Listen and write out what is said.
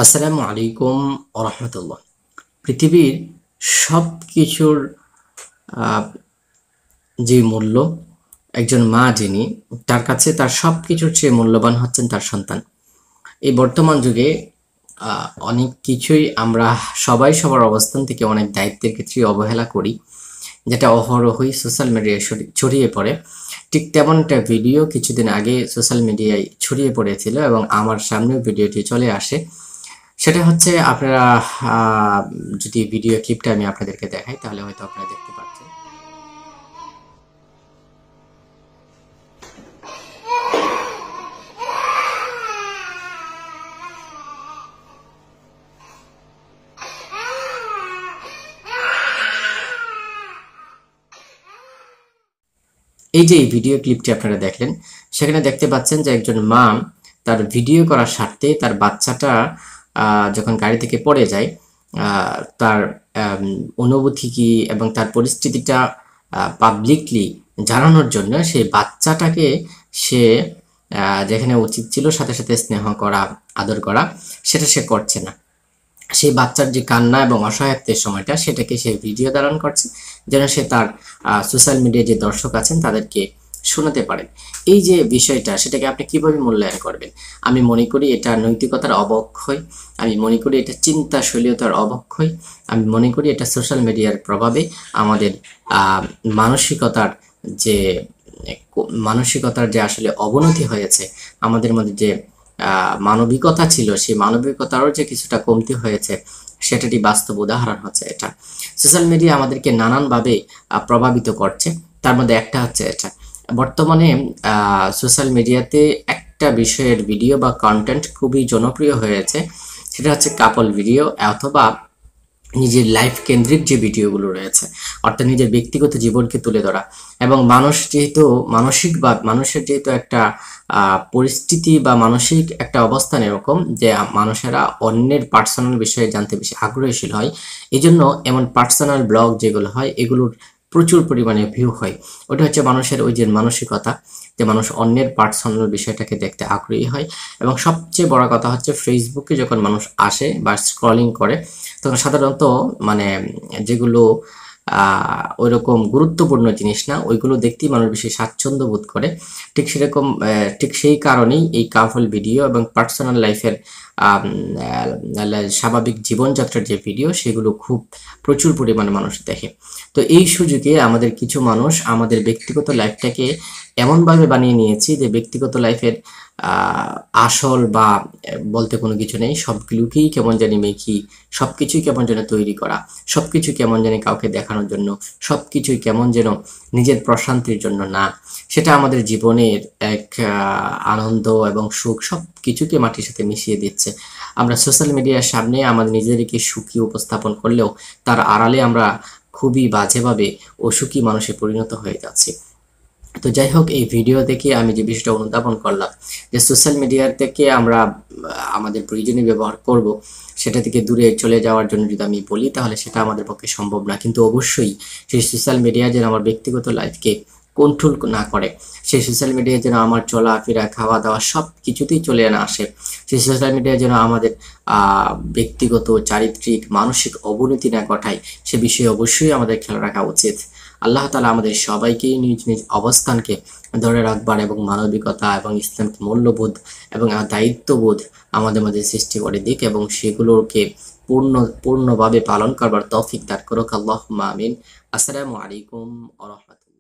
আসসালামু আলাইকুম ওরহমতুল্লাহ। পৃথিবীর সব কিছুর যে মূল্য, একজন মা যিনি, তার কাছে তার সব কিছুর চেয়ে মূল্যবান হচ্ছেন তার সন্তান। এই বর্তমান যুগে অনেক কিছুই আমরা সবাই সবার অবস্থান থেকে অনেক দায়িত্বের ক্ষেত্রে অবহেলা করি, যেটা অহরহই সোশ্যাল মিডিয়ায় ছড়িয়ে পড়ে। ঠিক তেমন একটা ভিডিও কিছুদিন আগে সোশ্যাল মিডিয়ায় ছড়িয়ে পড়েছিল এবং আমার সামনেও ভিডিওটি চলে আসে। সেটা হচ্ছে আপনারা যদি ভিডিও ক্লিপটা আমি আপনাদেরকে দেখাই তাহলে হয়তো আপনারা দেখতে পাচ্ছেন। এই যে এই ভিডিও ক্লিপটি আপনারা দেখলেন, সেখানে দেখতে পাচ্ছেন যে একজন মা তার ভিডিও করার স্বার্থে তার বাচ্চাটা যখন গাড়ি থেকে পড়ে যায়, তার অনুভূতি কি এবং তার পরিস্থিতিটা পাবলিকলি জানানোর জন্য সেই বাচ্চাটাকে সে যেখানে উচিত ছিল সাথে সাথে স্নেহ করা, আদর করা, সেটা সে করছে না। সেই বাচ্চার যে কান্না এবং অসহায়ত্বের সময়টা, সেটাকে সে ভিডিও ধারণ করছে যেন সে তার সোশ্যাল মিডিয়ায় যে দর্শক আছেন তাদেরকে শোনাতে পারেন। এই যে বিষয়টা, সেটাকে আপনি কিভাবে মূল্যায়ন করবেন? আমি মনে করি এটা নৈতিকতার অবক্ষয়, আমি মনে করি এটা চিন্তাশীলতার অবক্ষয়, আমি মনে করি এটা সোশ্যাল মিডিয়ার প্রভাবে আমাদের মানসিকতার যে মানসিকতার যে আসলে অবনতি হয়েছে, আমাদের মধ্যে যে মানবিকতা ছিল, সেই মানবিকতারও যে কিছুটা কমতি হয়েছে, সেটারই বাস্তব উদাহরণ হচ্ছে এটা। সোশ্যাল মিডিয়া আমাদেরকে নানানভাবে প্রভাবিত করছে। তার মধ্যে একটা হচ্ছে এটা, বর্তমানে সোশ্যাল মিডিয়াতে একটা বিষয়ের ভিডিও বা কন্টেন্ট খুবই জনপ্রিয় হয়েছে, সেটা হচ্ছে কাপল ভিডিও অথবা নিজের লাইফ কেন্দ্রিক যে ভিডিওগুলো রয়েছে, অর্থাৎ নিজের ব্যক্তিগত জীবনকে তুলে ধরা। এবং মানুষ যেহেতু মানসিক বা মানুষের যেহেতু একটা পরিস্থিতি বা মানসিক একটা অবস্থান এরকম যে মানুষেরা অন্যের পার্সোনাল বিষয়ে জানতে বেশি আগ্রহীশীল হয়, এই জন্য এমন পার্সোনাল ব্লগ যেগুলো হয় এগুলোর প্রচুর পরিমাণে ভিউ হয়। ওটা হচ্ছে মানুষের ওই যে মানসিকতা, যে মানুষ অন্যের পার্সোনাল বিষয়টাকে দেখতে আগ্রহী হয়। এবং সবচেয়ে বড় কথা হচ্ছে ফেসবুকে যখন মানুষ আসে বা স্ক্রলিং করে, তখন সাধারণত মানে যেগুলো ওইরকম গুরুত্বপূর্ণ জিনিস না, ওইগুলো দেখতেই মানুষ বেশি স্বাচ্ছন্দ্য বোধ করে। ঠিক সেরকম ঠিক সেই কারণেই এই কাপল ভিডিও এবং পার্সোনাল লাইফের স্বাভাবিক জীবনযাত্রার যে ভিডিও, সেগুলো খুব প্রচুর পরিমাণে মানুষ দেখে। তো এই সুযোগে আমাদের কিছু মানুষ আমাদের ব্যক্তিগত লাইফটাকে এমনভাবে বানিয়ে নিয়েছি যে ব্যক্তিগত লাইফের আসল বা বলতে কোনো কিছু নেই, সবগুলোকেই কেমন জানি মেকি, সবকিছুই কেমন যেন তৈরি করা, সবকিছু কেমন জানি কাউকে দেখানোর জন্য, সবকিছুই কেমন যেন নিজের প্রশান্তির জন্য না। সেটা আমাদের জীবনের এক আনন্দ এবং সুখ সবকিছুকে মাটির সাথে মিশিয়ে দিচ্ছে। আমরা সোশ্যাল মিডিয়ার সামনে আমাদের নিজেদেরকে সুখী উপস্থাপন করলেও তার আড়ালে আমরা খুবই বাজেভাবে অসুখী মানুষে পরিণত হয়ে যাচ্ছি। তো যাই হোক, এই ভিডিও দেখে আমি যে বিষয়টা অনুধাবন করলাম যে সোশ্যাল মিডিয়ার থেকে আমরা আমাদের প্রয়োজনীয় ব্যবহার করব, সেটা থেকে দূরে চলে যাওয়ার জন্য যদি আমি বলি, তাহলে সেটা আমাদের পক্ষে সম্ভব না। কিন্তু অবশ্যই সেই সোশ্যাল মিডিয়া যেন আমার ব্যক্তিগত লাইফকে কন্ট্রোল না করে, সেই সোশ্যাল মিডিয়া যেন আমার চলাফেরা, খাওয়া দাওয়া সব কিছুতেই চলে না আসে, সেই সোশ্যাল মিডিয়া যেন আমাদের ব্যক্তিগত চারিত্রিক মানসিক অবনতি না ঘটায়, সে বিষয়ে অবশ্যই আমাদের খেয়াল রাখা উচিত। আল্লাহ তাআলা আমাদের সবাইকেই নিজ নিজ অবস্থানকে ধরে রাখবার এবং মানবিকতা এবং ইসলামিক মূল্যবোধ এবং দায়িত্ববোধ আমাদের মধ্যে সৃষ্টি করে দিক এবং সেগুলোকে পূর্ণভাবে পালন করবার তৌফিক দান করুক। আল্লাহুম্মা আমিন। আসসালামু আলাইকুম ওয়া রাহমাতুল্লাহ।